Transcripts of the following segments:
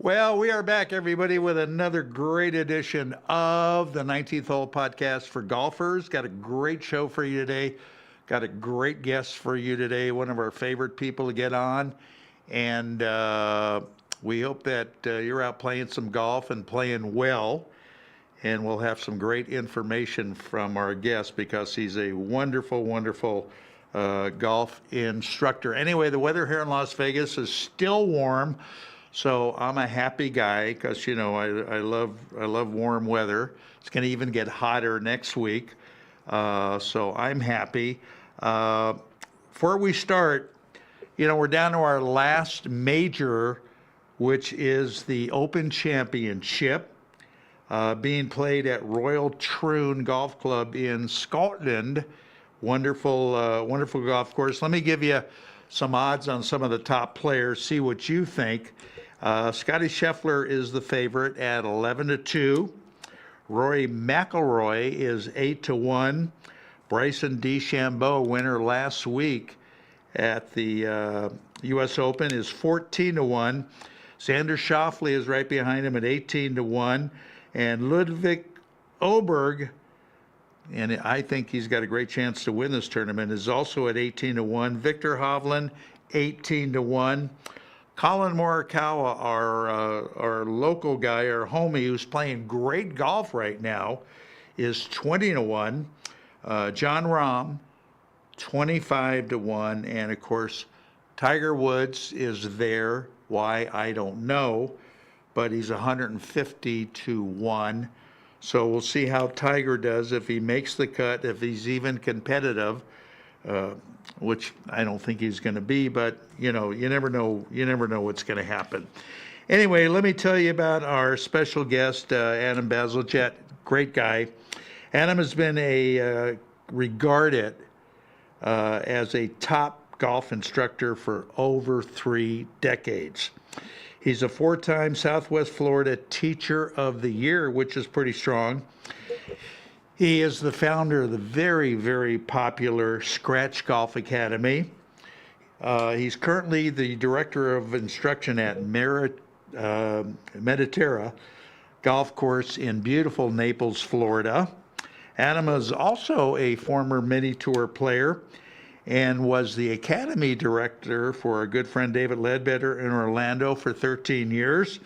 Well, we are back, everybody, with another great edition of the 19th Hole Podcast for golfers. Got a great show for you today. Got a great guest for you today, one of our favorite people to get on. And we hope that you're out playing some golf and playing well. And we'll have some great information from our guest because he's a wonderful, wonderful golf instructor. Anyway, the weather here in Las Vegas is still warm. So I'm a happy guy because, you know, I love warm weather. It's going to even get hotter next week. So I'm happy. Before we start, you know, we're down to our last major, which is the Open Championship, being played at Royal Troon Golf Club in Scotland. Wonderful, wonderful golf course. Let me give you some odds on some of the top players, see what you think. Scotty Scheffler is the favorite at 11-2. Rory McIlroy is 8-1. Bryson DeChambeau, winner last week at the U.S. Open, is 14-1. Xander Schauffele is right behind him at 18-1. And Ludwig Oberg, and I think he's got a great chance to win this tournament, is also at 18-1. Victor Hovland, 18-1. Colin Morikawa, our local guy, our homie, who's playing great golf right now, is 20-1. John Rahm, 25-1. And, of course, Tiger Woods is there. Why, I don't know. But he's 150-1. So we'll see how Tiger does, if he makes the cut, if he's even competitive. Which I don't think he's going to be, but you know, you never know what's going to happen. Anyway, let me tell you about our special guest, Adam Bazalgette. Great guy. Adam has been regarded as a top golf instructor for over 3 decades. He's a 4-time Southwest Florida Teacher of the Year, which is pretty strong. He is the founder of the very, very popular Scratch Golf Academy. He's currently the director of instruction at Mediterra Golf Course in beautiful Naples, Florida. Adam is also a former mini tour player and was the academy director for our good friend David Ledbetter in Orlando for 13 years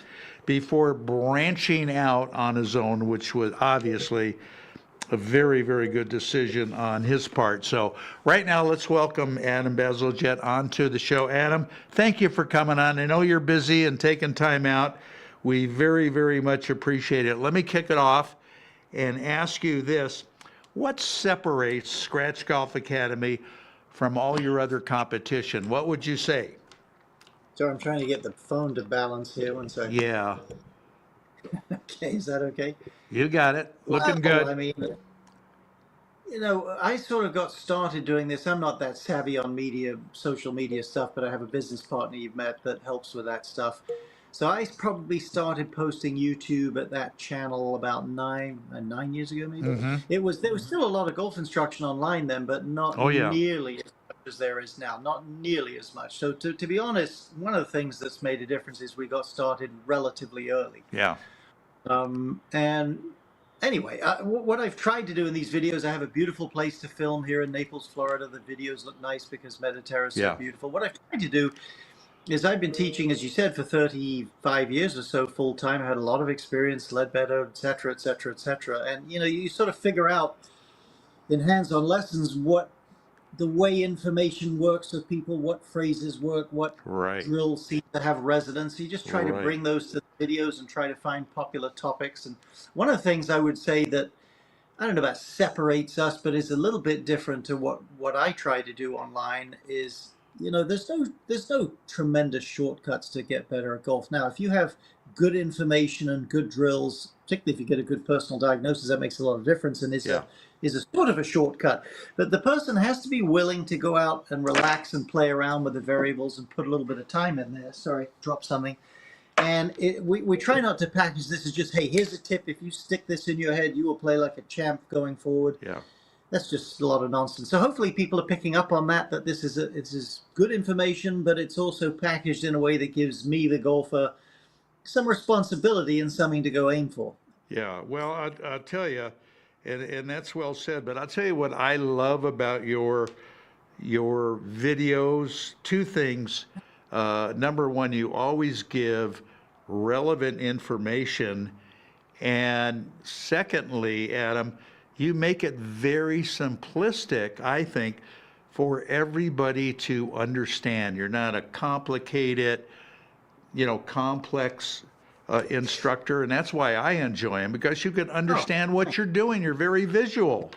before branching out on his own, which was obviously a very, very good decision on his part. So right now, let's welcome Adam Bazalgette onto the show. Adam, thank you for coming on. I know you're busy and taking time out. We very, very much appreciate it. Let me kick it off and ask you this. What separates Scratch Golf Academy from all your other competition? What would you say? So I'm trying to get the phone to balance here. 1 second. Yeah. Okay, is that okay? You got it. Looking good. I mean, you know, I sort of got started doing this. I'm not that savvy on social media stuff, but I have a business partner you've met that helps with that stuff. So I probably started posting YouTube at that channel about 9 years ago, maybe. Mm-hmm. There was still a lot of golf instruction online then, but not nearly as much as there is now. Not nearly as much. So to be honest, one of the things that's made a difference is we got started relatively early. Yeah. And anyway, what I've tried to do in these videos, I have a beautiful place to film here in Naples, Florida. The videos look nice because Mediterra is so beautiful. What I've tried to do is I've been teaching, as you said, for 35 years or so full time. I had a lot of experience, Ledbetter, et cetera, et cetera, et cetera. And, you know, you sort of figure out in hands-on lessons what the way information works with people, what phrases work, what drills seem to have resonance. You just try to bring those to the videos and try to find popular topics. And one of the things I would say that, I don't know about separates us, but is a little bit different to what I try to do online is, you know, there's no tremendous shortcuts to get better at golf. Now, if you have good information and good drills, particularly if you get a good personal diagnosis, that makes a lot of difference and is a sort of a shortcut. But the person has to be willing to go out and relax and play around with the variables and put a little bit of time in there. Sorry, drop something. And we try not to package this as just, hey, here's a tip. If you stick this in your head, you will play like a champ going forward. Yeah. That's just a lot of nonsense. So hopefully people are picking up on that this is good information, but it's also packaged in a way that gives me, the golfer, some responsibility and something to go aim for. Yeah, well, I'll tell you, and that's well said. But I'll tell you what I love about your videos. Two things. Number one, you always give relevant information, and secondly, Adam, you make it very simplistic, I think, for everybody to understand. You're not a complicated, complex instructor, and that's why I enjoy them, because you can understand what you're doing. You're very visual.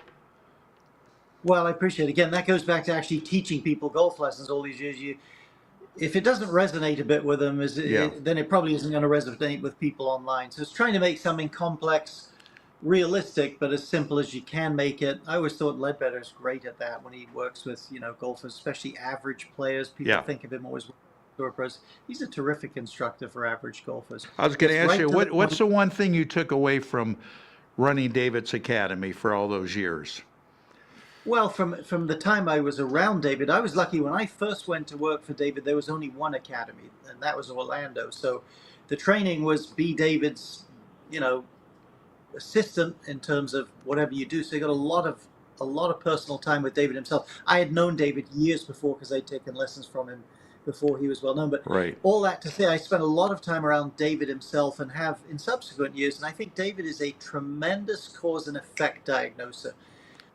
Well, I appreciate it. Again, that goes back to actually teaching people golf lessons all these years. If it doesn't resonate a bit with them, Yeah, then it probably isn't going to resonate with people online. So it's trying to make something complex, realistic, but as simple as you can make it. I always thought Ledbetter's great at that when he works with, golfers, especially average players. People yeah. think of him always with tour pros. He's a terrific instructor for average golfers. I was going to Gets ask right you, to the what's point. the one thing you took away from running David's Academy for all those years? Well, from the time I was around David, I was lucky when I first went to work for David. There was only one academy, and that was Orlando. So the training was be David's, you know, assistant in terms of whatever you do. So you got a lot of personal time with David himself. I had known David years before because I'd taken lessons from him before he was well known. But Right. all that to say, I spent a lot of time around David himself and have in subsequent years. And I think David is a tremendous cause and effect diagnoser.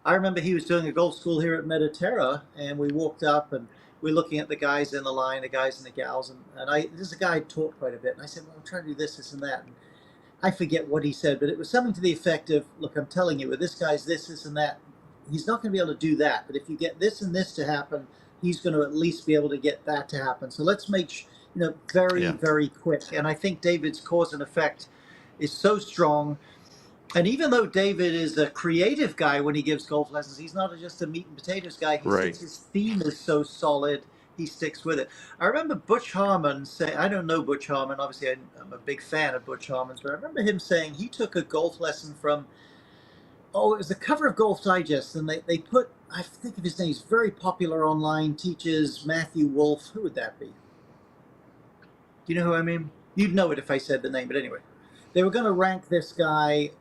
I remember he was doing a golf school here at Mediterra, and we walked up and we're looking at the guys in the line, the guys and the gals, and there's a guy who taught quite a bit, and I said, well, I'm trying to do this and that, and I forget what he said, but it was something to the effect of, look, I'm telling you, with this guy's this and that, he's not going to be able to do that, but if you get this and this to happen, he's going to at least be able to get that to happen. So let's make, very, Yeah. very quick. And I think David's cause and effect is so strong. And even though David is a creative guy when he gives golf lessons, he's not just a meat and potatoes guy. Right. His theme is so solid, he sticks with it. I remember Butch Harmon say, I don't know Butch Harmon, obviously I'm a big fan of Butch Harmon's, but I remember him saying he took a golf lesson from, it was the cover of Golf Digest, and they put, I think of his name, he's very popular online, teaches Matthew Wolf. Who would that be? Do you know who I mean? You'd know it if I said the name, but anyway. They were going to rank this guy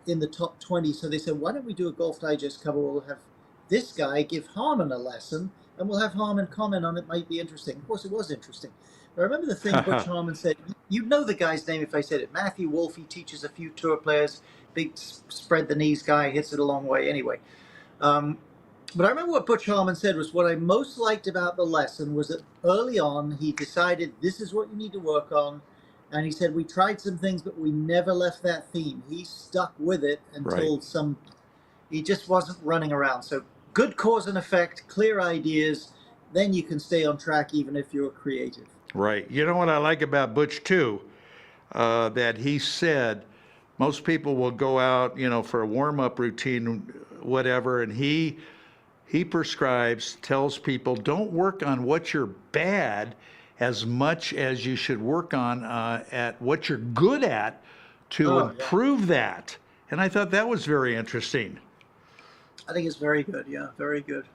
in the top 20, so they said, why don't we do a Golf Digest cover? We'll have this guy give Harmon a lesson, and we'll have Harmon comment on it. Might be interesting. Of course, it was interesting. But I remember the thing Butch Harmon said, you'd know the guy's name if I said it. Matthew Wolf, he teaches a few tour players, big spread the knees guy, hits it a long way. Anyway, but I remember what Butch Harmon said was, what I most liked about the lesson was that early on he decided this is what you need to work on. And he said, we tried some things, but we never left that theme. He stuck with it until he just wasn't running around. So good cause and effect, clear ideas, then you can stay on track even if you're creative. Right. You know what I like about Butch too? That he said most people will go out, for a warm-up routine, whatever, and he prescribes, tells people, don't work on what you're bad as much as you should work on at what you're good at to improve that. And I thought that was very interesting. I think it's very good. Yeah, very good.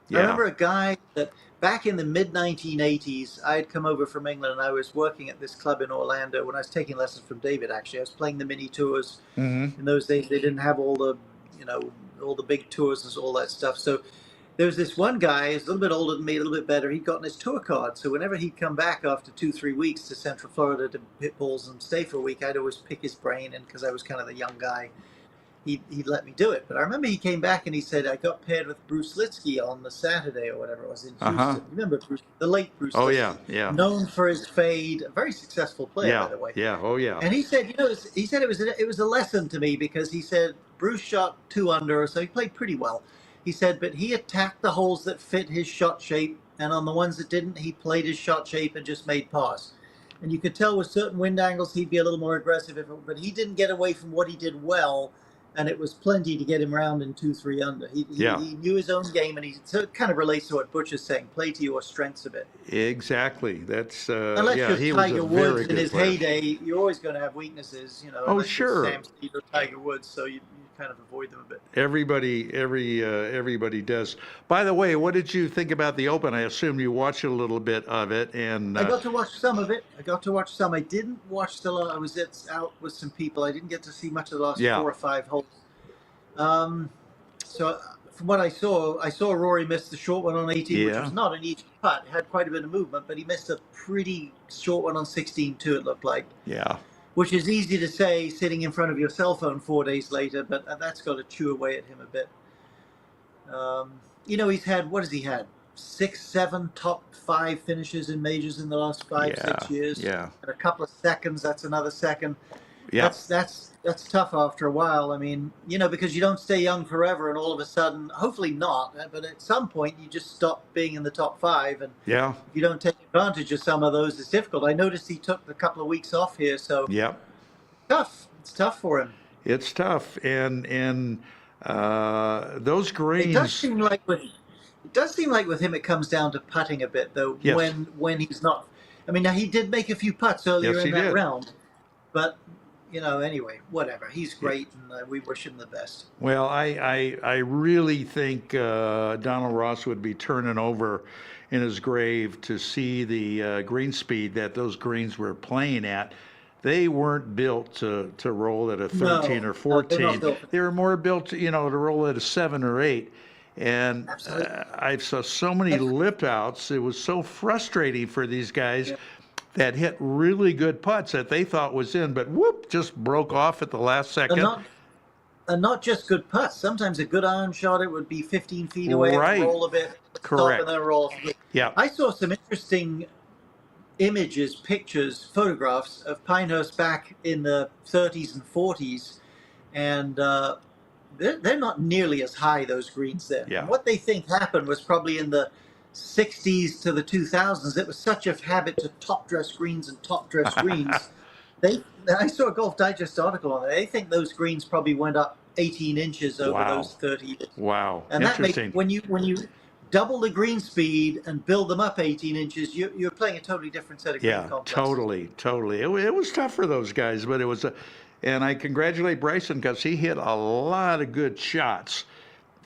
Yeah. I remember a guy that back in the mid-1980s, I had come over from England and I was working at this club in Orlando when I was taking lessons from David, actually. I was playing the mini tours. Mm-hmm. In those days, they didn't have all the, all the big tours and all that stuff. So there was this one guy, he's a little bit older than me, a little bit better. He'd gotten his tour card. So whenever he'd come back after 2-3 weeks to Central Florida to hit balls and stay for a week, I'd always pick his brain. And because I was kind of the young guy, he'd let me do it. But I remember he came back and he said, I got paired with Bruce Litsky on the Saturday or whatever it was in Houston. Remember Bruce, the late Bruce Litsky? Yeah. Known for his fade, a very successful player, by the way. Yeah, oh yeah. And he said, it was a lesson to me because he said Bruce shot 2 under, so he played pretty well. He said, but he attacked the holes that fit his shot shape, and on the ones that didn't, he played his shot shape and just made pars. And you could tell with certain wind angles, he'd be a little more aggressive, but he didn't get away from what he did well, and it was plenty to get him round in 2-3 under. He knew his own game, and so it kind of relates to what Butch is saying. Play to your strengths a bit. Exactly. That's unless you're he Tiger was a very Woods in good his player. heyday, you're always going to have weaknesses. Oh, sure. Sam Speed or Tiger Woods, so you kind of avoid them a bit. Everybody does. By the way, what did you think about the Open? I assume you watched a little bit of it, and I got to watch some of it. I got to watch some. I didn't watch the lot. I was out with some people. I didn't get to see much of the last yeah, 4 or 5 holes. Um, so from what I saw Rory miss the short one on 18, which yeah, was not an easy putt. It had quite a bit of movement, but he missed a pretty short one on 16 too, it looked like. yeah, Which is easy to say sitting in front of your cell phone 4 days later, but that's got to chew away at him a bit. He's had, what has he had? 6, 7 top 5 finishes in majors in the last 5, yeah, 6 years. yeah, And a couple of seconds, that's another second. yeah. That's tough after a while. I mean, because you don't stay young forever, and all of a sudden, hopefully not, but at some point you just stop being in the top 5, and Yeah. if you don't take advantage of some of those, it's difficult. I noticed he took a couple of weeks off here, so Yep. tough. It's tough for him. It's tough, and those It greens. does seem like with him it comes down to putting a bit, though. Yes. When he's not. I mean, now he did make a few putts earlier Yes, in he that did. round, but anyway, whatever. He's great, and we wish him the best. Well, I really think Donald Ross would be turning over in his grave to see the green speed that those greens were playing at. They weren't built to roll at a 13 or No, they're 14. not built for that. They were more built, to roll at a 7 or 8. And Absolutely. I saw so many lip outs. It was so frustrating for these guys Yeah. that hit really good putts that they thought was in, but whoop, just broke off at the last second. And not just good putts. Sometimes a good iron shot, it would be 15 feet away, Right. and roll a bit, Correct. stop, and then roll. Yeah. I saw some interesting images, pictures, photographs of Pinehurst back in the 30s and 40s, and they're not nearly as high, those greens there. Yeah. And what they think happened was probably in the 60s to the 2000s. It was such a habit to top dress greens and top dress greens. I saw a Golf Digest article on it. They think those greens probably went up 18 inches over Wow. those 30 years. Wow. And that makes, Interesting. when you double the green speed and build them up 18 inches, you're playing a totally different set of green Yeah, complexes. totally. It was tough for those guys, but it was and I congratulate Bryson because he hit a lot of good shots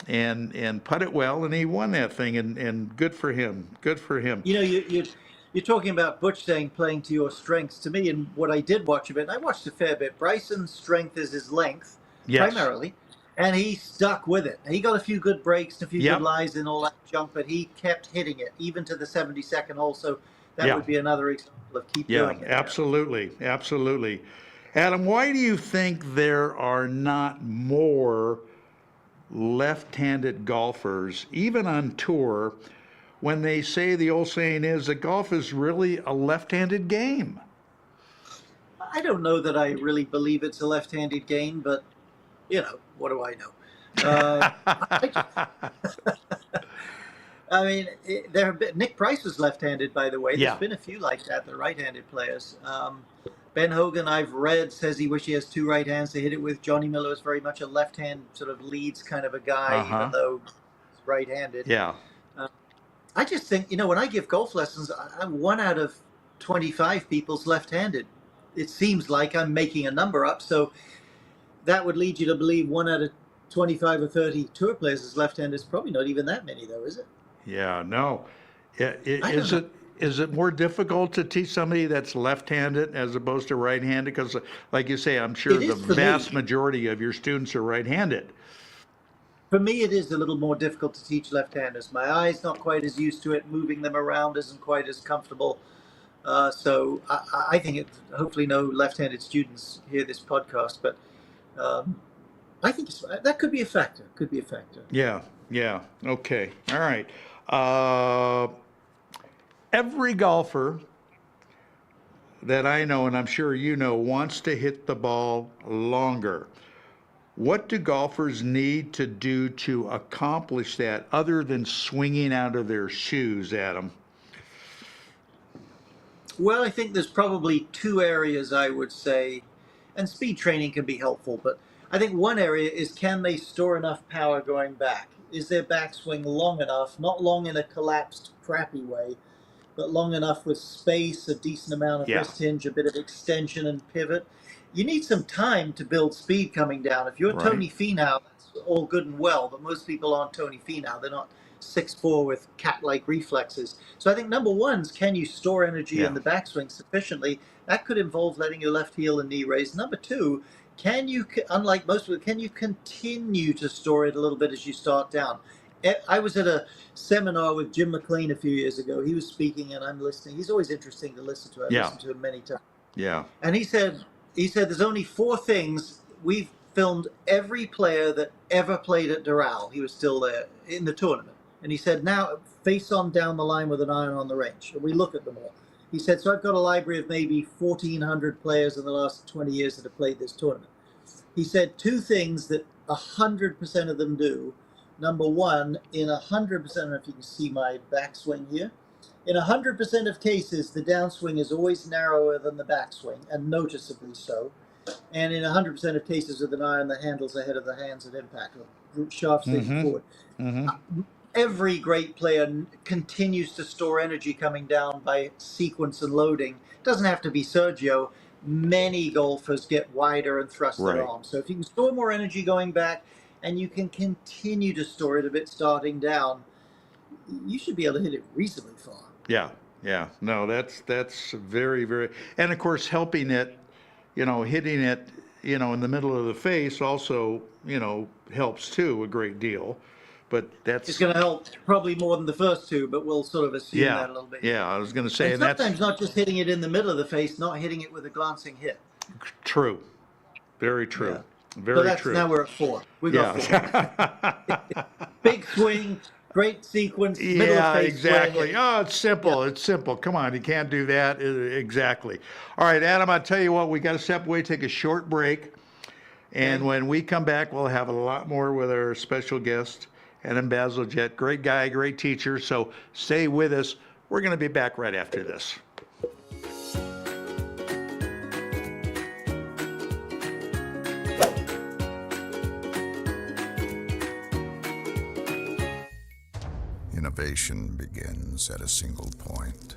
and put it well, and he won that thing, and good for him. Good for him. You're talking about Butch saying playing to your strengths. To me, and what I did watch of it, and I watched a fair bit, Bryson's strength is his length, Yes. primarily, and he stuck with it. He got a few good breaks and a few Yep. good lies and all that junk, but he kept hitting it, even to the 72nd hole, so that Yeah. would be another example of keep Yeah, doing it. absolutely. Adam, why do you think there are not more left-handed golfers, even on tour, when they say the old saying is that golf is really a left-handed game? I don't know that I really believe it's a left-handed game, but, what do I know? I mean, Nick Price was left-handed, by the way. Yeah. There's been a few like that, the right-handed players. Ben Hogan, I've read, says he wishes he has 2 right hands to hit it with. Johnny Miller is very much a left-hand sort of leads kind of a guy, even though he's right-handed. Yeah. I just think, when I give golf lessons, I'm 1 out of 25 people's left-handed. It seems like I'm making a number up, so that would lead you to believe 1 out of 25 or 30 tour players is left-handed. It's probably not even that many, though, is it? Yeah, no. I don't know. Is it more difficult to teach somebody that's left-handed as opposed to right-handed? Because, like you say, I'm sure It the is for vast me. majority of your students are right-handed. For me, it is a little more difficult to teach left-handers. My eye's not quite as used to it. Moving them around isn't quite as comfortable. So I think hopefully no left-handed students hear this podcast, but I think that could be a factor. Yeah. Okay. All right. Every golfer that I know, and I'm sure you know, wants to hit the ball longer. What do golfers need to do to accomplish that other than swinging out of their shoes, Adam? Well, I think there's probably 2 areas I would say, and speed training can be helpful, but I think one area is, can they store enough power going back? Is their backswing long enough, not long in a collapsed, crappy way, but long enough with space, a decent amount of Yeah. wrist hinge, a bit of extension and pivot. You need some time to build speed coming down. If you're Right. Tony Finau, that's all good and well, but most people aren't Tony Finau. They're not 6'4" with cat-like reflexes. So I think number one is, can you store energy in the backswing sufficiently? That could involve letting your left heel and knee raise. Number two, can you, unlike most people, can you continue to store it a little bit as you start down? I was at a seminar with Jim McLean a few years ago. He was speaking and I'm listening. He's always interesting to listen to. I've listened to him many times. Yeah. And he said there's only 4 things. We've filmed every player that ever played at Doral. He was still there in the tournament. And he said, now face on down the line with an iron on the range. And we look at them all. He said, so I've got a library of maybe 1,400 players in the last 20 years that have played this tournament. He said 2 things that 100% of them do. Number one, in 100%, I don't know if you can see my backswing here. In 100% of cases, the downswing is always narrower than the backswing, and noticeably so. And in 100% of cases with an iron, the handle's ahead of the hands at impact, or shafts facing forward. Every great player continues to store energy coming down by sequence and loading. It doesn't have to be Sergio. Many golfers get wider and thrust their arms. So if you can store more energy going back, and you can continue to store it a bit starting down, you should be able to hit it reasonably far. Yeah, yeah. No, that's very, very, and of course helping it, hitting it, in the middle of the face also, helps too a great deal. But that's, it's going to help probably more than the first 2, but we'll sort of assume that a little bit. Yeah, I was going to say, and sometimes not just hitting it in the middle of the face, not hitting it with a glancing hit. True, very true. Yeah. Very so that's, true. Now we're at 4. We got 4. Big swing, great sequence. Middle of face exactly. Oh, it's simple. It's simple. Come on, you can't do that. Exactly. All right, Adam. I'll tell you what. We got to step away, take a short break, and when we come back, we'll have a lot more with our special guest, Adam Bazalgette. Great guy, great teacher. So stay with us. We're going to be back right after this. Innovation begins at a single point.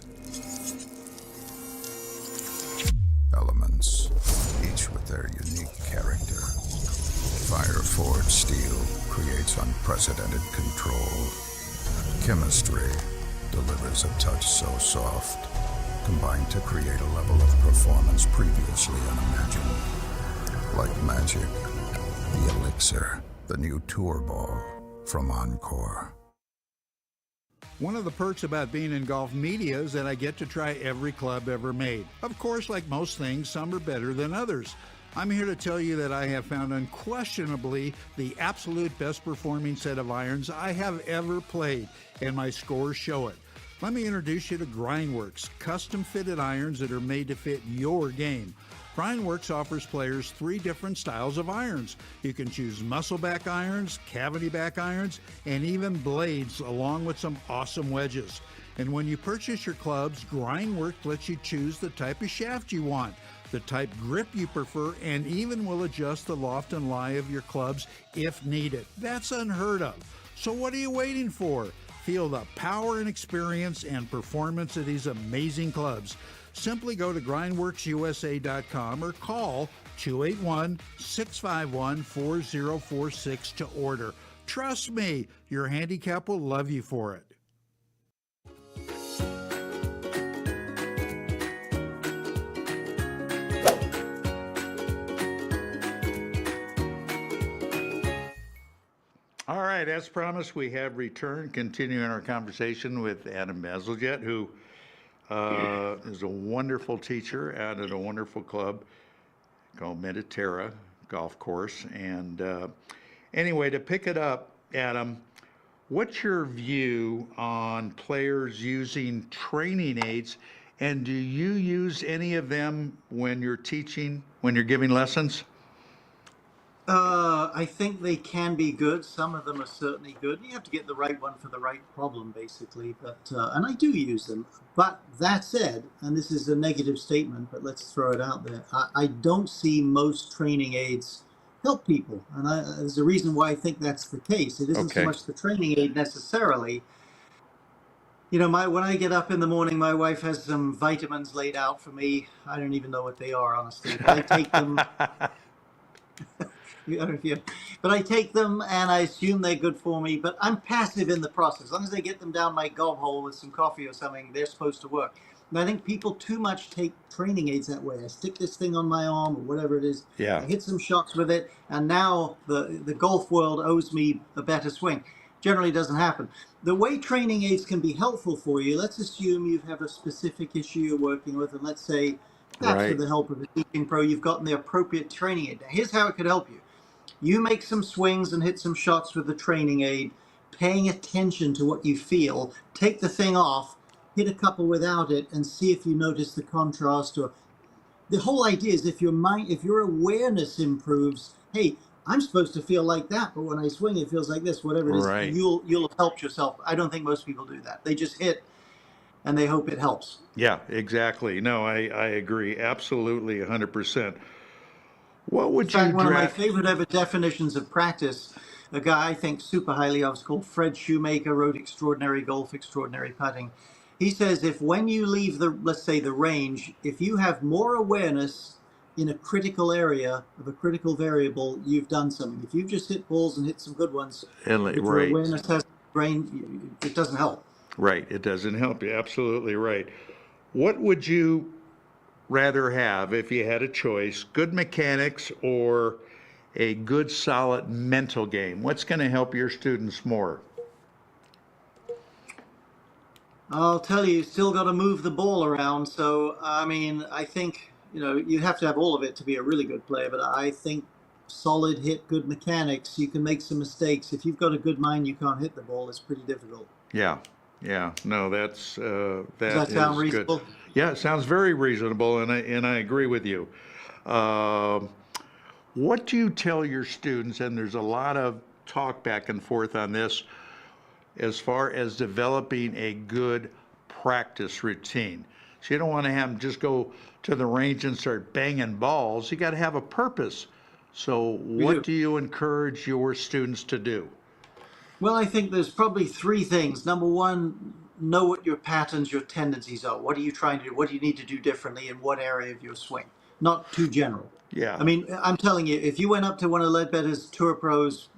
Elements, each with their unique character. Fire-forged steel creates unprecedented control. Chemistry delivers a touch so soft, combined to create a level of performance previously unimagined. Like magic, the Elixir, the new tour ball from Encore. One of the perks about being in golf media is that I get to try every club ever made. Of course, like most things, some are better than others. I'm here to tell you that I have found unquestionably the absolute best performing set of irons I have ever played, and my scores show it. Let me introduce you to Grindworks, custom fitted irons that are made to fit your game. Grindworks offers players 3 different styles of irons. You can choose muscle back irons, cavity back irons, and even blades, along with some awesome wedges. And when you purchase your clubs, Grindworks lets you choose the type of shaft you want, the type grip you prefer, and even will adjust the loft and lie of your clubs if needed. That's unheard of. So what are you waiting for? Feel the power and experience and performance of these amazing clubs. Simply go to grindworksusa.com or call 281-651-4046 to order. Trust me, your handicap will love you for it. All right, as promised, we have returned, continuing our conversation with Adam Bazalgette, who is a wonderful teacher out at a wonderful club called Mediterra Golf Course. And anyway, to pick it up, Adam, what's your view on players using training aids, and do you use any of them when you're teaching, when you're giving lessons? I think they can be good. Some of them are certainly good. You have to get the right one for the right problem, basically. But and I do use them. But that said, and this is a negative statement, but let's throw it out there. I don't see most training aids help people, and there's a reason why I think that's the case. It isn't so much the training aid necessarily. You know, when I get up in the morning, my wife has some vitamins laid out for me. I don't even know what they are, honestly, but I take them. I don't know if you, but I take them and I assume they're good for me. But I'm passive in the process. As long as I get them down my gob hole with some coffee or something, they're supposed to work. And I think people too much take training aids that way. I stick this thing on my arm or whatever it is. Yeah. I hit some shots with it, and now the golf world owes me a better swing. Generally doesn't happen. The way training aids can be helpful for you, let's assume you have a specific issue you're working with, and let's say, perhaps with Right. the help of a teaching pro, you've gotten the appropriate training aid. Now, here's how it could help you. You make some swings and hit some shots with the training aid, paying attention to what you feel. Take the thing off, hit a couple without it, and see if you notice the contrast. Or the whole idea is if your awareness improves, hey, I'm supposed to feel like that, but when I swing, it feels like this. Whatever it is, Right. you'll have helped yourself. I don't think most people do that. They just hit, and they hope it helps. Yeah, exactly. No, I agree. Absolutely, 100%. What In would you fact, one of my draft? favorite ever definitions of practice, a guy I think super highly of, is called Fred Shoemaker, wrote Extraordinary Golf, Extraordinary Putting. He says if when you leave let's say the range, if you have more awareness in a critical area of a critical variable, you've done something. If you've just hit balls and hit some good ones, but your Right, awareness has drained, it doesn't help. right. It doesn't help you. Absolutely right. What would you rather have if you had a choice? Good mechanics or a good solid mental game? What's going to help your students more? I'll tell you, still got to move the ball around. So, I mean, I think, you have to have all of it to be a really good player, but I think solid hit, good mechanics, you can make some mistakes. If you've got a good mind, you can't hit the ball. It's pretty difficult. Yeah, yeah. No, Does that sound is good. reasonable? Yeah, it sounds very reasonable, and I agree with you. Um, what do you tell your students? And there's a lot of talk back and forth on this, as far as developing a good practice routine. So you don't want to have them just go to the range and start banging balls. You got to have a purpose. So what do you encourage your students to do? Well, I think there's probably three things. Number one, know what your patterns, your tendencies are. What are you trying to do? What do you need to do differently in what area of your swing? Not too general. Yeah. I mean, I'm telling you, if you went up to one of Ledbetter's tour pros,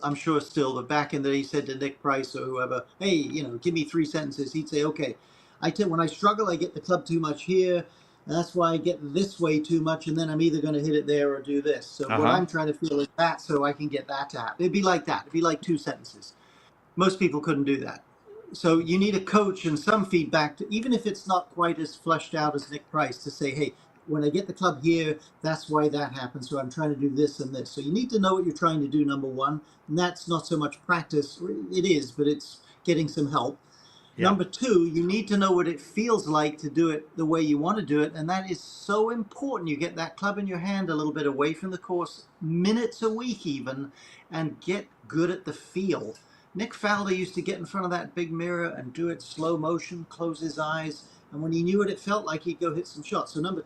I'm sure still, but back in the day, he said to Nick Price or whoever, hey, give me 3 sentences. He'd say, okay, when I struggle, I get the club too much here. And that's why I get this way too much. And then I'm either going to hit it there or do this. So what I'm trying to feel is that so I can get that to happen. It'd be like that. It'd be like 2 sentences. Most people couldn't do that. So you need a coach and some feedback, even if it's not quite as fleshed out as Nick Price, to say, hey, when I get the club here, that's why that happens. So I'm trying to do this and this. So you need to know what you're trying to do, number one. And that's not so much practice. It is, but it's getting some help. Yeah. Number two, you need to know what it feels like to do it the way you want to do it. And that is so important. You get that club in your hand a little bit away from the course, minutes a week even, and get good at the feel. Nick Faldo used to get in front of that big mirror and do it slow motion, close his eyes. And when he knew what it felt like, he'd go hit some shots. So number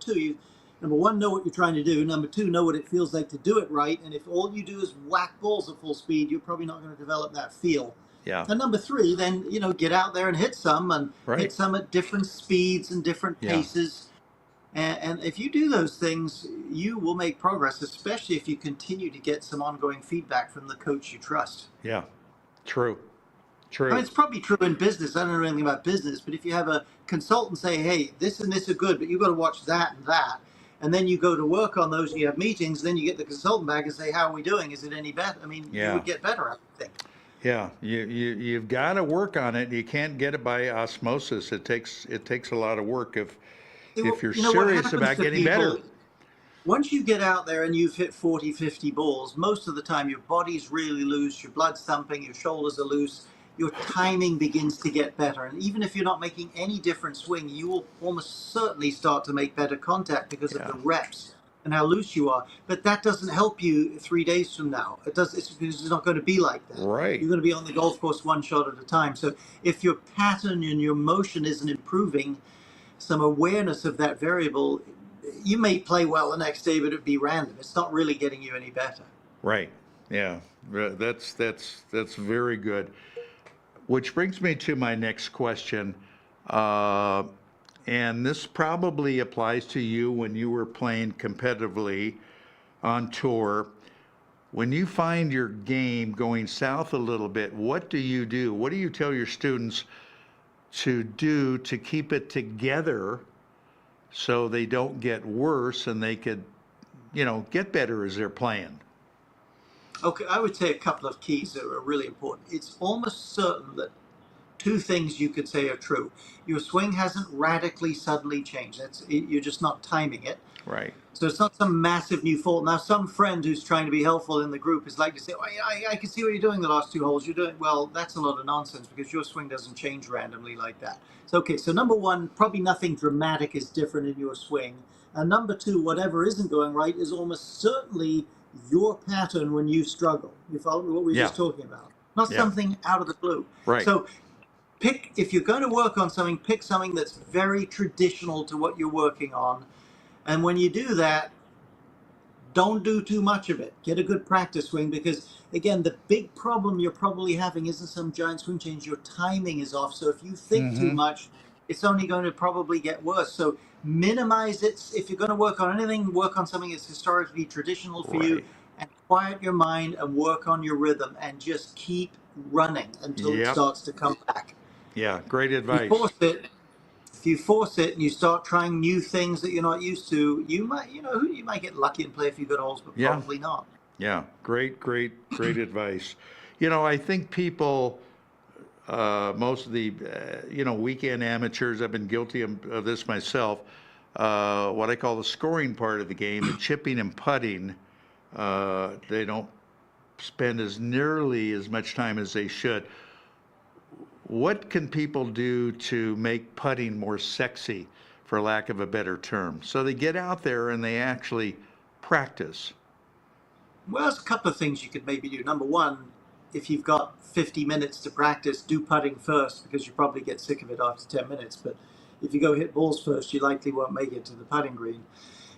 one, know what you're trying to do. Number two, know what it feels like to do it right. And if all you do is whack balls at full speed, you're probably not going to develop that feel. Yeah. And number three, then, get out there and hit some hit some at different speeds and different paces. And if you do those things, you will make progress, especially if you continue to get some ongoing feedback from the coach you trust. Yeah. True. I mean, it's probably true in business. I don't know anything about business, but if you have a consultant say, hey, this and this are good, but you've got to watch that and that, and then you go to work on those and you have meetings, then you get the consultant back and say, how are we doing? Is it any better? I mean, you would get better, I think. Yeah, you've got to work on it. You can't get it by osmosis. It takes a lot of work if you're serious about getting better. Once you get out there and you've hit 40, 50 balls, most of the time your body's really loose, your blood's thumping, your shoulders are loose, your timing begins to get better. And even if you're not making any different swing, you will almost certainly start to make better contact because of the reps and how loose you are. But that doesn't help you 3 days from now. It's because it's not going to be like that. Right. You're going to be on the golf course one shot at a time. So if your pattern and your motion isn't improving, some awareness of that variable, you may play well the next day, but it'd be random. It's not really getting you any better. Right. Yeah. That's very good. Which brings me to my next question. Uh, and this probably applies to you when you were playing competitively on tour. When you find your game going south a little bit, what do you do? What do you tell your students to do to keep it together so they don't get worse and they could, get better as they're playing? Okay, I would say a couple of keys that are really important. It's almost certain that two things you could say are true. Your swing hasn't radically suddenly changed. You're just not timing it. Right. So it's not some massive new fault. Now, some friend who's trying to be helpful in the group is like to say, "Oh, I can see what you're doing the last two holes. You're doing well." That's a lot of nonsense because your swing doesn't change randomly like that. So okay, so number one, probably nothing dramatic is different in your swing. And number two, whatever isn't going right is almost certainly your pattern when you struggle. You follow me? What we were just talking about, not something out of the blue. Right. So if you're going to work on something, pick something that's very traditional to what you're working on. And when you do that, don't do too much of it. Get a good practice swing because, again, the big problem you're probably having isn't some giant swing change. Your timing is off. So if you think too much, it's only going to probably get worse. So minimize it. If you're going to work on anything, work on something that's historically traditional for you, and quiet your mind and work on your rhythm and just keep running until it starts to come back. Yeah, great advice. If you force it and you start trying new things that you're not used to, you might get lucky and play a few good holes, but probably not. Yeah, great advice. I think people, most of the, weekend amateurs, I've been guilty of this myself, what I call the scoring part of the game, the chipping and putting, they don't spend nearly as much time as they should. What can people do to make putting more sexy, for lack of a better term, so they get out there and they actually practice? Well, there's a couple of things you could maybe do. Number one, if you've got 50 minutes to practice, do putting first because you probably get sick of it after 10 minutes. But if you go hit balls first, you likely won't make it to the putting green.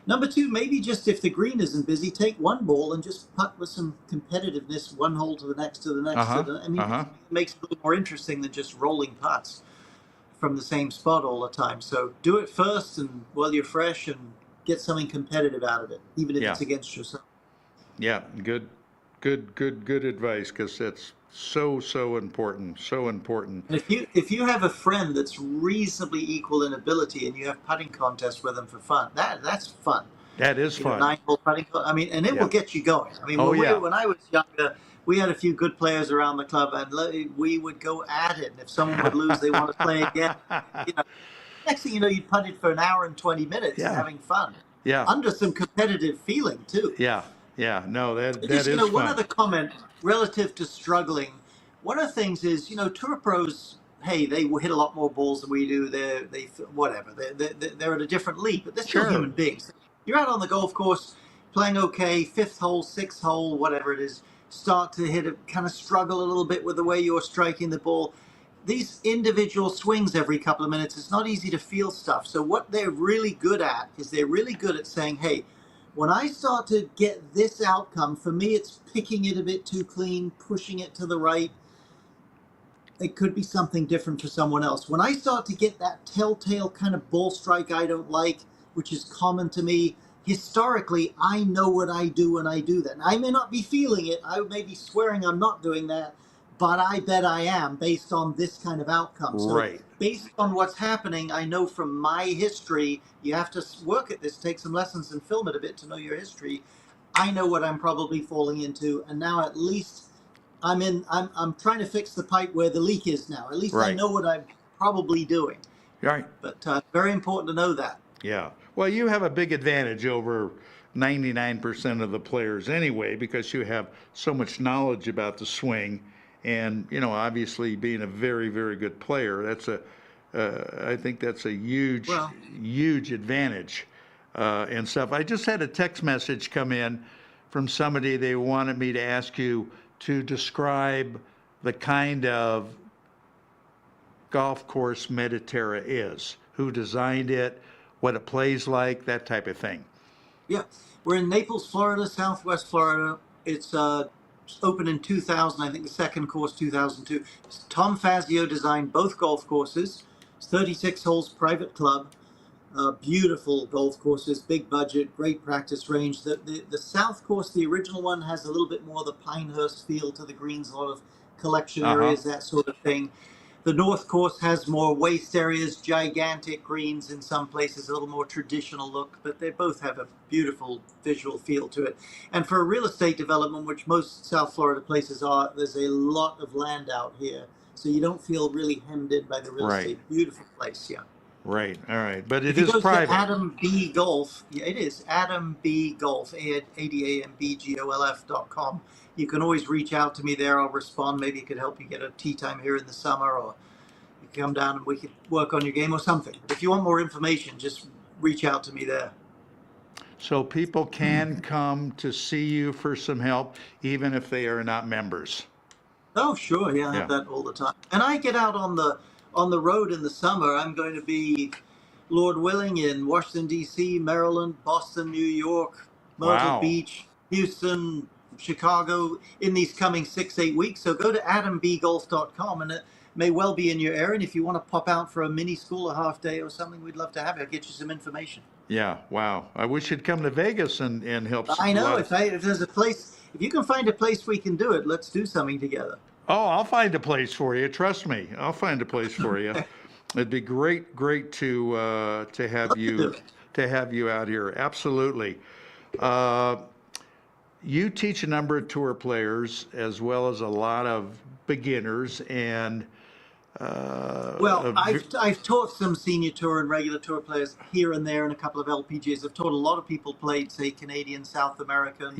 Number two, maybe just if the green isn't busy, take one ball and just putt with some competitiveness, one hole to the next, to the next. It makes it a little more interesting than just rolling putts from the same spot all the time. So do it first and while you're fresh and get something competitive out of it, even if it's against yourself. Yeah, good advice, because that's so important, so important. And if you have a friend that's reasonably equal in ability and you have putting contests with them for fun, that's fun. That is fun. 9-hole putting. And it will get you going. When I was younger, we had a few good players around the club, and we would go at it. And if someone would lose, they want to play again. Next thing you know, you'd putted for an hour and 20 minutes, having fun. Yeah. Under some competitive feeling too. Yeah. No, that is fun. One other comment relative to struggling. One of the things is, tour pros, hey, they hit a lot more balls than we do. They're at a different league, but they're still human beings. You're out on the golf course, playing okay, fifth hole, sixth hole, whatever it is, start to hit it, kind of struggle a little bit with the way you're striking the ball. These individual swings every couple of minutes, it's not easy to feel stuff. So what they're really good at is they're really good at saying, hey, when I start to get this outcome, for me, it's picking it a bit too clean, pushing it to the right. It could be something different for someone else. When I start to get that telltale kind of ball strike I don't like, which is common to me, historically, I know what I do when I do that. And I may not be feeling it. I may be swearing I'm not doing that, but I bet I am based on this kind of outcome. So based on what's happening, I know from my history, you have to work at this, take some lessons and film it a bit to know your history. I know what I'm probably falling into. And now at least I'm trying to fix the pipe where the leak is now. At least I know what I'm probably doing. Right. But very important to know that. Yeah. Well, you have a big advantage over 99% of the players anyway, because you have so much knowledge about the swing. And, obviously being a very, very good player, I think that's a huge advantage and stuff. I just had a text message come in from somebody. They wanted me to ask you to describe the kind of golf course Mediterra is, who designed it, what it plays like, that type of thing. Yeah. We're in Naples, Florida, Southwest Florida. It's opened in 2000. I think the second course 2002. Tom Fazio designed both golf courses. It's 36 holes, private club. Beautiful golf courses, big budget, great practice range. The South course, the original one, has a little bit more of the Pinehurst feel to the greens, a lot of collection areas, that sort of thing. The North course has more waste areas, gigantic greens in some places, a little more traditional look, but they both have a beautiful visual feel to it. And for a real estate development, which most South Florida places are, there's a lot of land out here. So you don't feel really hemmed in by the real estate. Beautiful place, yeah. Right. All right. But it if is private. To Adam B Golf. Yeah, it is Adam B Golf, ADAMBGOLF.com. You can always reach out to me there. I'll respond. Maybe it could help you get a tee time here in the summer, or you can come down and we could work on your game or something. If you want more information, just reach out to me there. So people can come to see you for some help, even if they are not members. Oh, sure. Yeah, I have that all the time. And I get out on the road in the summer. I'm going to be, Lord willing, in Washington, D.C., Maryland, Boston, New York, Myrtle Beach, Houston, Chicago in these coming 6-8 weeks. So go to adambgolf.com, and it may well be in your area. And if you want to pop out for a mini school, a half day or something, we'd love to have you. I'll get you some information. Yeah, wow. I wish you'd come to Vegas and help. I know. If there's a place, if you can find a place we can do it, let's do something together. Oh, I'll find a place for you. Trust me, I'll find a place for you. It'd be great to have you out here. Absolutely. You teach a number of tour players as well as a lot of beginners, and I've taught some senior tour and regular tour players here and there, and a couple of LPGAs. I've taught a lot of people played, say, Canadian, South American,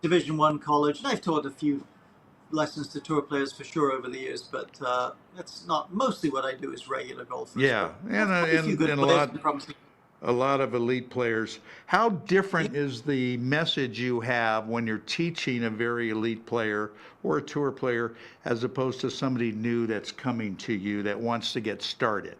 Division I college, and I've taught a few lessons to tour players for sure over the years, but that's not mostly what I do is regular golfers. Yeah, and a lot of elite players. How different is the message you have when you're teaching a very elite player or a tour player as opposed to somebody new that's coming to you that wants to get started?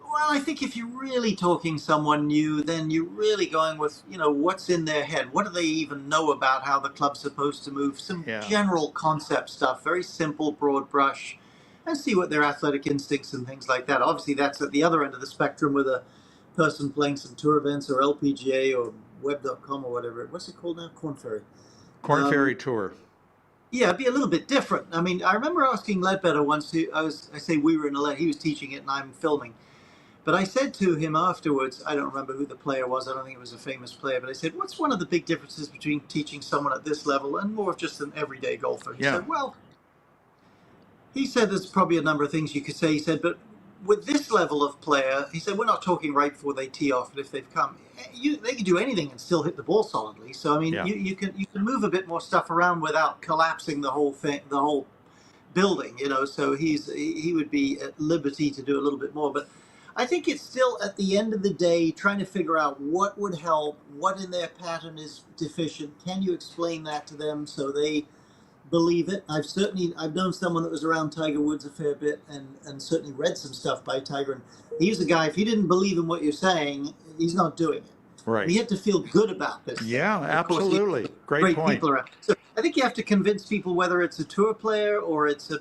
Well, I think if you're really talking someone new, then you're really going with, what's in their head. What do they even know about how the club's supposed to move? Some general concept stuff, very simple, broad brush, and see what their athletic instincts and things like that. Obviously, that's at the other end of the spectrum with a person playing some tour events or LPGA or web.com or whatever. What's it called now? Korn Ferry. Korn Ferry Tour. Yeah, it'd be a little bit different. I mean, I remember asking Ledbetter once, he was teaching it and I'm filming. But I said to him afterwards, I don't remember who the player was, I don't think it was a famous player, but I said, what's one of the big differences between teaching someone at this level and more of just an everyday golfer? He said, he said there's probably a number of things you could say. He said, but with this level of player, he said, we're not talking right before they tee off, but if they've come, they can do anything and still hit the ball solidly. So, I mean, you can move a bit more stuff around without collapsing the whole thing, the whole building, so he would be at liberty to do a little bit more. But I think it's still, at the end of the day, trying to figure out what would help, what in their pattern is deficient. Can you explain that to them so they believe it? I've known someone that was around Tiger Woods a fair bit and certainly read some stuff by Tiger. And he's a guy, if he didn't believe in what you're saying, he's not doing it. Right. You have to feel good about this. Yeah, absolutely. Great point. People around. So I think you have to convince people whether it's a tour player or it's a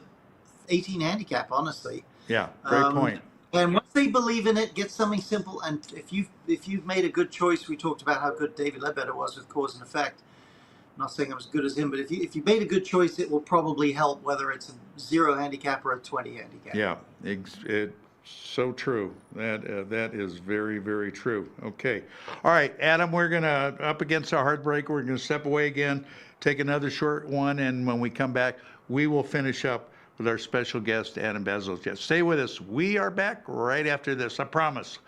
18 handicap, honestly. Yeah, great point. And once they believe in it, get something simple. And if you've made a good choice, we talked about how good David Ledbetter was with cause and effect. I'm not saying I'm as good as him, but if you made a good choice, it will probably help, whether it's a 0 handicap or a 20 handicap. Yeah, it's so true. That is very, very true. Okay. All right, Adam, we're going to, up against our hard break, we're going to step away again, take another short one, and when we come back, we will finish up with our special guest, Adam Bazalgette. Stay with us. We are back right after this, I promise.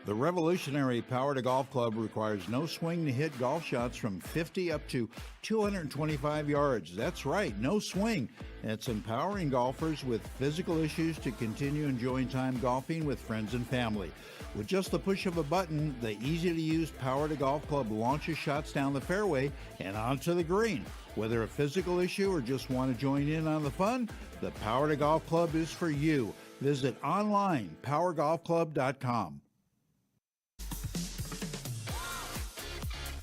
The revolutionary Power to Golf Club requires no swing to hit golf shots from 50 up to 225 yards. That's right, no swing. It's empowering golfers with physical issues to continue enjoying time golfing with friends and family. With just the push of a button, the easy-to-use Power to Golf Club launches shots down the fairway and onto the green. Whether a physical issue or just want to join in on the fun, the Power to Golf Club is for you. Visit online, powergolfclub.com.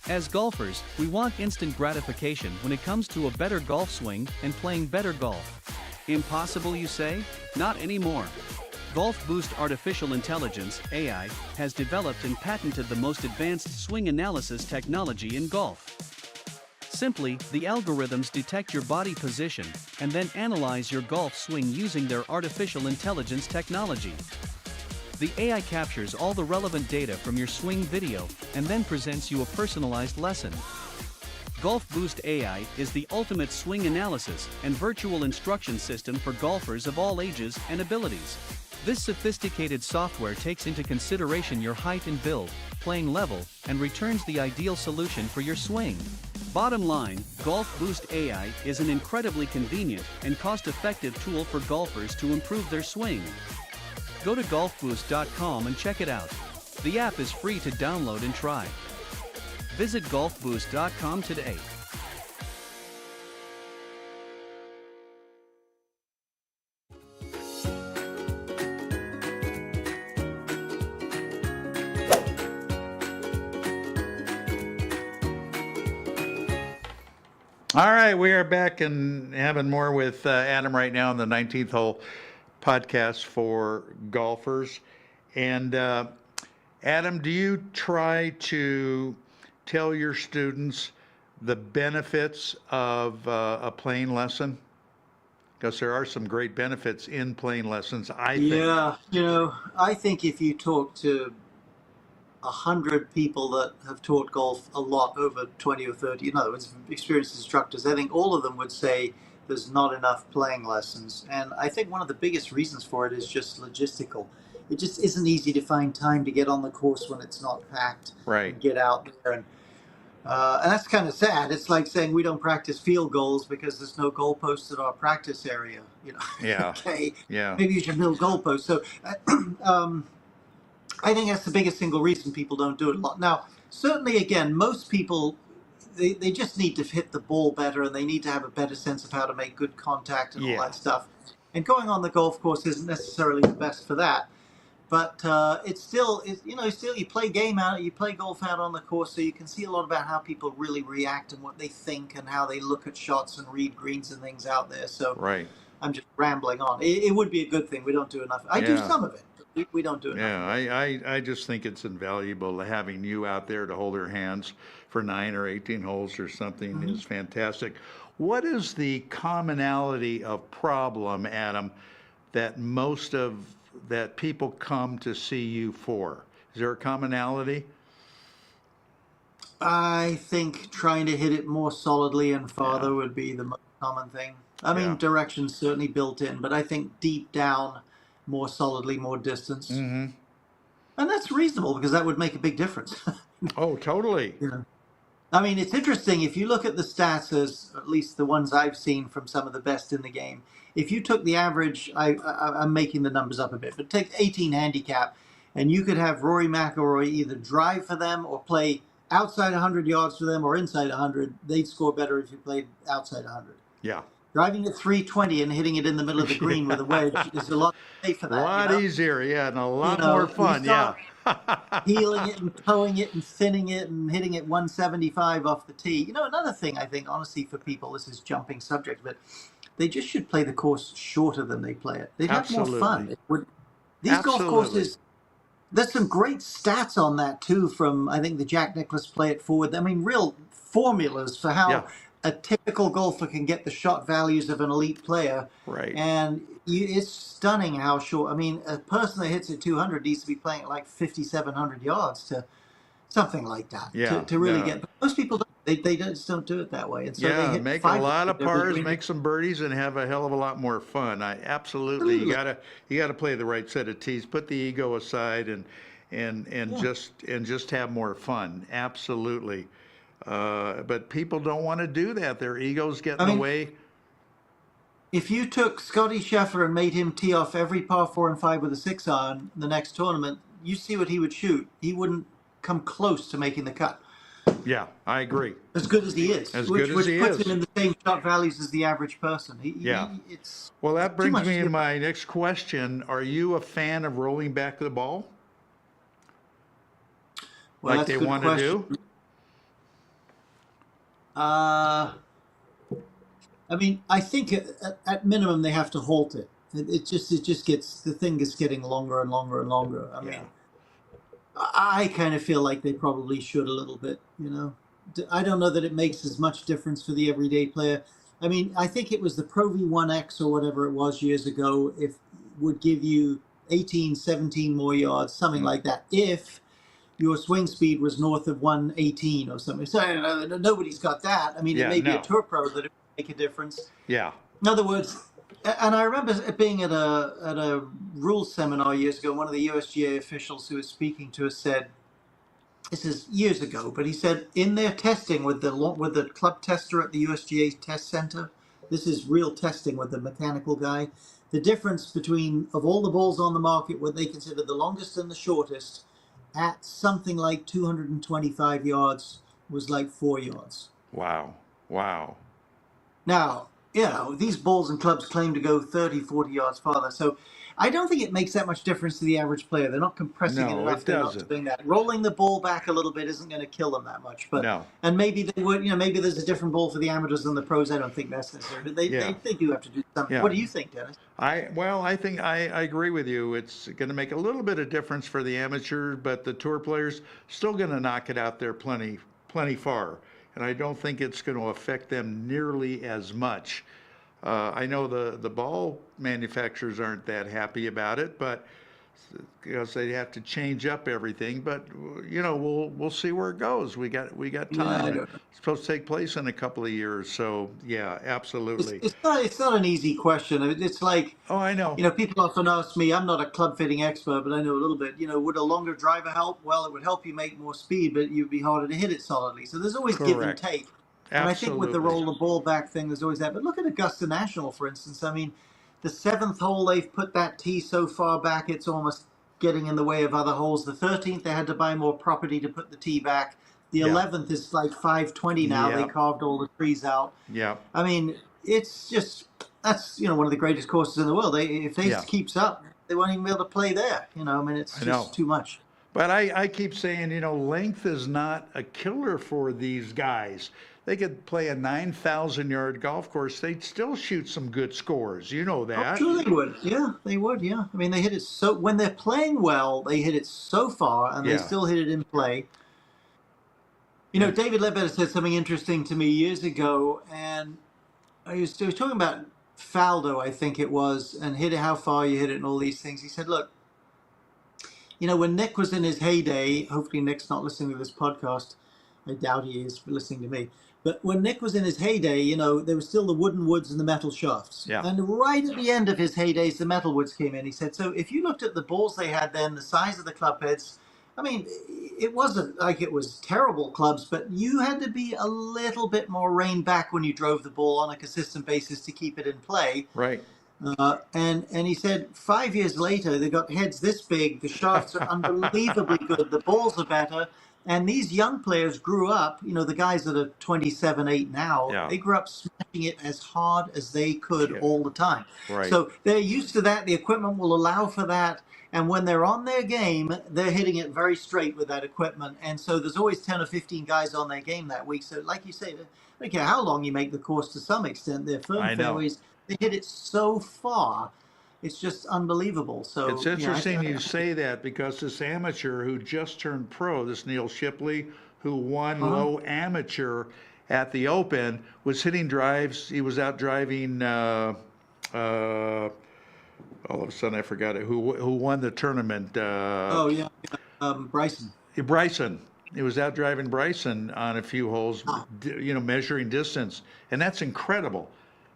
As golfers, we want instant gratification when it comes to a better golf swing and playing better golf. Impossible, you say? Not anymore. Golf Boost Artificial Intelligence, AI, has developed and patented the most advanced swing analysis technology in golf. Simply, the algorithms detect your body position and then analyze your golf swing using their artificial intelligence technology. The AI captures all the relevant data from your swing video and then presents you a personalized lesson. Golf Boost AI is the ultimate swing analysis and virtual instruction system for golfers of all ages and abilities. This sophisticated software takes into consideration your height and build, playing level, and returns the ideal solution for your swing. Bottom line, Golf Boost AI is an incredibly convenient and cost-effective tool for golfers to improve their swing. Go to golfboost.com and check it out. The app is free to download and try. Visit golfboost.com today. All right, we are back and having more with Adam right now on the 19th hole podcast for golfers. And Adam, do you try to tell your students the benefits of a playing lesson? Because there are some great benefits in playing lessons, I think. Yeah, I think if you talk to 100 people that have taught golf a lot over 20 or 30, in other words, experienced instructors, I think all of them would say there's not enough playing lessons. And I think one of the biggest reasons for it is just logistical. It just isn't easy to find time to get on the course when it's not packed. Right. And get out there. And that's kind of sad. It's like saying we don't practice field goals because there's no goalposts at our practice area. Yeah. Okay. Yeah. Maybe you should build goalposts. So I think that's the biggest single reason people don't do it a lot. Now, certainly, again, most people, they just need to hit the ball better and they need to have a better sense of how to make good contact and all that stuff. And going on the golf course isn't necessarily the best for that. But it's still you play you play golf out on the course, so you can see a lot about how people really react and what they think and how they look at shots and read greens and things out there. So right. I'm just rambling on. It would be a good thing. We don't do enough. I do some of it. We don't do enough. Yeah, I just think it's invaluable having you out there to hold their hands for 9 or 18 holes or something is fantastic. What is the commonality of problem, Adam, that that people come to see you for? Is there a commonality? I think trying to hit it more solidly and farther would be the most common thing. I mean, direction's certainly built in, but I think deep down, more solidly, more distance. Mm-hmm. And that's reasonable because that would make a big difference. Oh, totally. I mean, it's interesting. If you look at the stats, as at least the ones I've seen from some of the best in the game, if you took the average, I'm making the numbers up a bit, but take 18 handicap, and you could have Rory McIlroy either drive for them or play outside 100 yards for them or inside 100, they'd score better if you played outside 100. Yeah. Driving at 320 and hitting it in the middle of the green with a wedge is a lot safer for that. A lot easier, and a lot more fun, Heeling it and towing it and thinning it and hitting it 175 off the tee. Another thing I think, honestly, for people, this is jumping subject, but they just should play the course shorter than they play it. They'd have more fun. These golf courses, there's some great stats on that too from, I think, the Jack Nicklaus Play It Forward. I mean, real formulas for how a typical golfer can get the shot values of an elite player. Right. And it's stunning how short. I mean, a person that hits at 200 needs to be playing at like 5,700 yards to something like that to really get. But most people don't. They just don't do it that way. And so they hit make a lot of pars, make some birdies, and have a hell of a lot more fun. Absolutely. You gotta play the right set of tees. Put the ego aside and just have more fun. Absolutely. But people don't want to do that. Their egos get in the way. If you took Scotty Scheffler and made him tee off every par 4 and 5 with a 6-iron the next tournament, you see what he would shoot. He wouldn't come close to making the cut. Yeah, I agree. As good as he is. As which, good as he puts is. him in the same shot values as the average person. Yeah. It's Well, that too brings much me to to give. my next question. Are you a fan of rolling back the ball Well, like that's they a good want to question. do? I mean, I think at minimum they have to halt it. It just gets, the thing is getting longer and longer and longer. I Yeah. mean, I kind of feel like they probably should a little bit, you know. I don't know that it makes as much difference for the everyday player. I mean, I think it was the Pro V1X or whatever it was years ago, if would give you 18, 17 more yards, something like that, if your swing speed was north of 118 or something. So nobody's got that. I mean, it Yeah, may be a no. tour pro that it would make a difference. Yeah. In other words, and I remember being at a rules seminar years ago. One of the USGA officials who was speaking to us said, this is years ago, but he said in their testing with the club tester at the USGA test center, this is real testing with the mechanical guy. The difference between of all the balls on the market, what they consider the longest and the shortest, at something like 225 yards was like 4 yards. Wow. Wow. Now, you know, these balls and clubs claim to go 30, 40 yards farther. So I don't think it makes that much difference to the average player. They're not compressing it No, enough. it They're not doesn't. doing that. Rolling the ball back a little bit isn't going to kill them that much. But No. and maybe they would, you know, maybe there's a different ball for the amateurs than the pros. I don't think that's necessary. But Yeah. they do have to do something. Yeah. What do you think, Dennis? I think I agree with you. It's going to make a little bit of difference for the amateurs, but the tour players still going to knock it out there plenty far. And I don't think it's going to affect them nearly as much. I know the ball manufacturers aren't that happy about it, but because they have to change up everything. But you know, we'll see where it goes. We got time. Yeah, It's supposed to take place in a couple of years, so yeah, absolutely. it's not an easy question. It's like, Oh, I know. you know, people often ask me, I'm not a club fitting expert, but I know a little bit, you know, would a longer driver help? Well, it would help you make more speed, but you'd be harder to hit it solidly. So there's always give and Correct. take. And I think with the Absolutely. roll the ball back thing, there's always that. But look at Augusta National, for instance. I mean, the seventh hole, they've put that tee so far back, it's almost getting in the way of other holes. The 13th, they had to buy more property to put the tee back. The Yeah. 11th is like 520 now. They Yep. carved all the trees out. Yeah. I mean, it's just, that's, you know, one of the greatest courses in the world. If this Yeah. keeps up, they won't even be able to play there. You know, I mean, it's I know. just too much. But I keep saying, you know, length is not a killer for these guys. They could play a 9,000-yard golf course. They'd still shoot some good scores. You know Oh, that. sure they would. Yeah, they would. Yeah. I mean, they hit it so, when they're playing well, they hit it so far and Yeah. they still hit it in play. You know, David Ledbetter said something interesting to me years ago, and he was talking about Faldo, I think it was, and hit it, how far you hit it and all these things. He said, look, you know, when Nick was in his heyday, hopefully Nick's not listening to this podcast. I doubt he is listening to me. But when Nick was in his heyday, you know, there was still the wooden woods and the metal shafts. Yeah. And right at the end of his heydays, the metal woods came in. He said, so if you looked at the balls they had then, the size of the club heads, I mean, it wasn't like it was terrible clubs, but you had to be a little bit more reined back when you drove the ball on a consistent basis to keep it in play. Right. And he said 5 years later, they got heads this big. The shafts are unbelievably good. The balls are better. And these young players grew up, you know, the guys that are 27, 8 now, Yeah. they grew up smashing it as hard as they could Yeah. all the time. Right. So they're used to that. The equipment will allow for that. And when they're on their game, they're hitting it very straight with that equipment. And so there's always 10 or 15 guys on their game that week. So like you say, I don't care how long you make the course to some extent, they're firm I know. fairways. They hit it so far. It's just unbelievable. So It's yeah, interesting you say that because this amateur who just turned pro, this Neil Shipley, who won low amateur at the Open, was hitting drives. He was out driving. All of a sudden, I forgot it. Who won the tournament? oh yeah, Bryson. Bryson. He was out driving Bryson on a few holes, you know, measuring distance, and that's incredible.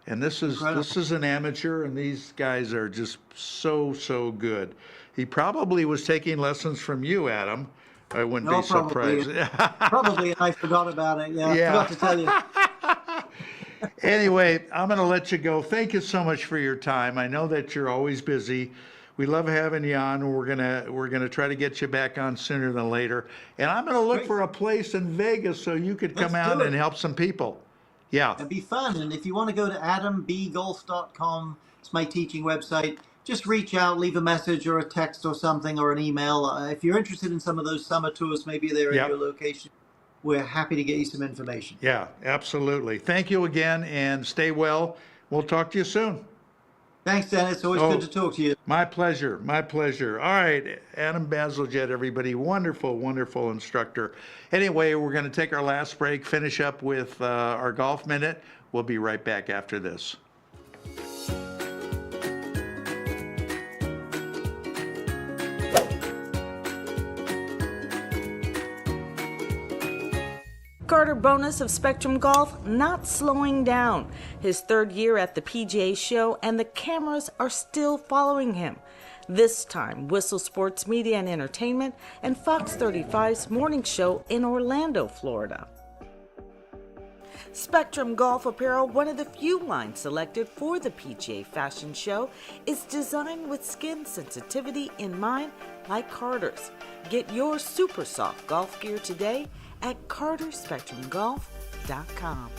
And this is an amateur, and these guys are just so good. He probably was taking lessons from you, Adam. I wouldn't be surprised. Probably, and I forgot about it. Yeah, Yeah. I forgot to tell you. Anyway, I'm going to let you go. Thank you so much for your time. I know that you're always busy We love having you on. We're gonna try to get you back on sooner than later. And I'm gonna look Great. for a place in Vegas so you could come Let's out do it. and help some people. Yeah. It'd be fun. And if you want to go to adambgolf.com, it's my teaching website. Just reach out, leave a message or a text or something or an email. If you're interested in some of those summer tours, maybe they're Yep. in your location. We're happy to get you some information. Yeah, absolutely. Thank you again and stay well. We'll talk to you soon. Thanks, Dennis. Always good to talk to you. My pleasure. My pleasure. All right, Adam Bazalgette, everybody. Wonderful, wonderful instructor. Anyway, we're going to take our last break, finish up with our golf minute. We'll be right back after this. Carter Bonus of Spectrum Golf not slowing down. His third year at the PGA Show, and the cameras are still following him. This time, Whistle Sports Media and Entertainment and Fox 35's morning show in Orlando, Florida. Spectrum Golf Apparel, one of the few lines selected for the PGA Fashion Show, is designed with skin sensitivity in mind, like Carter's. Get your super soft golf gear today at carterspectrumgolf.com.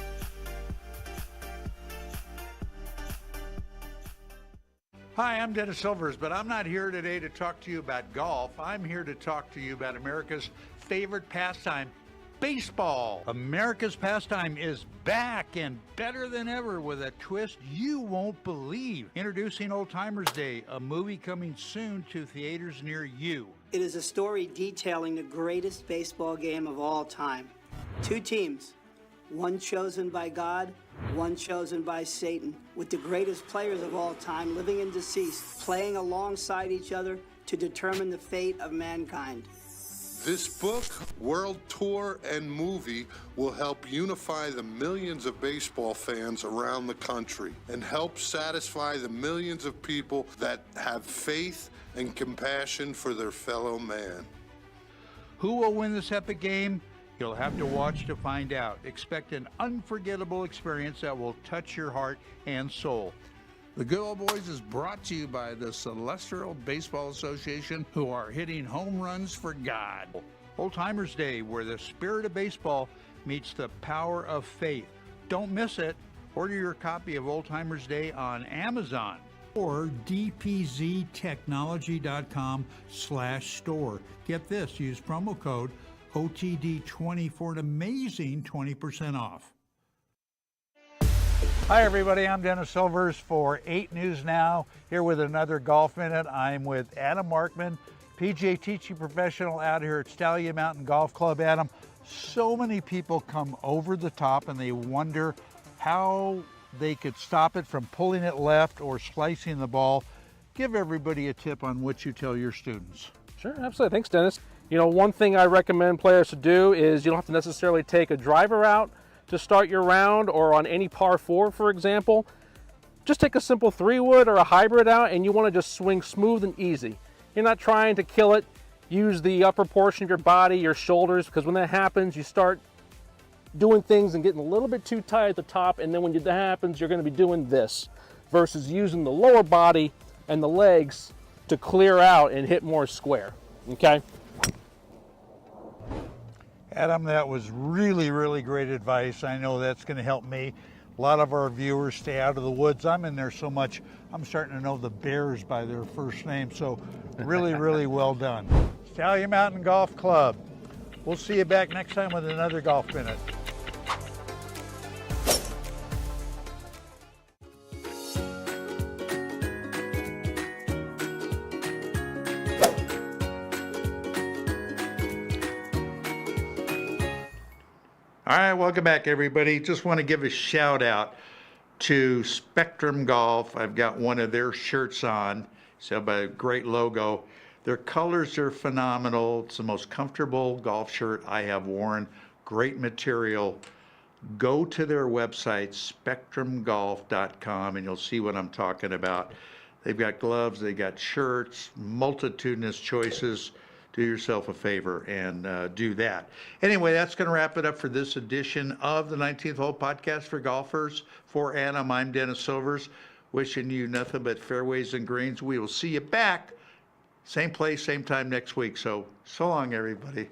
Hi, I'm Dennis Silvers, but I'm not here today to talk to you about golf. I'm here to talk to you about America's favorite pastime, baseball. America's pastime is back and better than ever with a twist you won't believe. Introducing Old Timers Day, a movie coming soon to theaters near you. It is a story detailing the greatest baseball game of all time. Two teams, one chosen by God, one chosen by Satan, with the greatest players of all time, living and deceased, playing alongside each other to determine the fate of mankind. This book, world tour, and movie will help unify the millions of baseball fans around the country and help satisfy the millions of people that have faith and compassion for their fellow man. Who will win this epic game? You'll have to watch to find out. Expect an unforgettable experience that will touch your heart and soul. The Good Old Boys is brought to you by the Celestial Baseball Association, who are hitting home runs for God. Old Timers Day, where the spirit of baseball meets the power of faith. Don't miss it. Order your copy of Old Timers Day on Amazon or dpztechnology.com/store. Get this, use promo code OTD20 for an amazing 20% off. Hi everybody, I'm Dennis Silvers for 8 News Now, here with another Golf Minute. I'm with Adam Markman, PGA teaching professional out here at Stallion Mountain Golf Club. Adam, so many people come over the top and they wonder how they could stop it from pulling it left or slicing the ball. Give everybody a tip on what you tell your students. Sure, absolutely. Thanks, Dennis. You know, one thing I recommend players to do is you don't have to necessarily take a driver out to start your round, or on any par 4, for example. Just take a simple 3-wood or a hybrid out, and you want to just swing smooth and easy. You're not trying to kill it. Use the upper portion of your body, your shoulders, because when that happens, you start doing things and getting a little bit too tight at the top, and then when that happens, you're going to be doing this, versus using the lower body and the legs to clear out and hit more square, okay? Adam, that was really, really great advice. I know that's going to help me. A lot of our viewers stay out of the woods. I'm in there so much, I'm starting to know the bears by their first name. So really, really well done. Stallion Mountain Golf Club. We'll see you back next time with another Golf Minute. All right, welcome back, everybody. Just want to give a shout out to Spectrum Golf. I've got one of their shirts on. It's have a great logo. Their colors are phenomenal. It's the most comfortable golf shirt I have worn. Great material. Go to their website, spectrumgolf.com, and you'll see what I'm talking about. They've got gloves, they got shirts, multitudinous choices. Do yourself a favor and do that. Anyway, that's going to wrap it up for this edition of the 19th Hole Podcast for Golfers. For Adam, I'm Dennis Silvers. Wishing you nothing but fairways and greens. We will see you back, same place, same time next week. So long, everybody.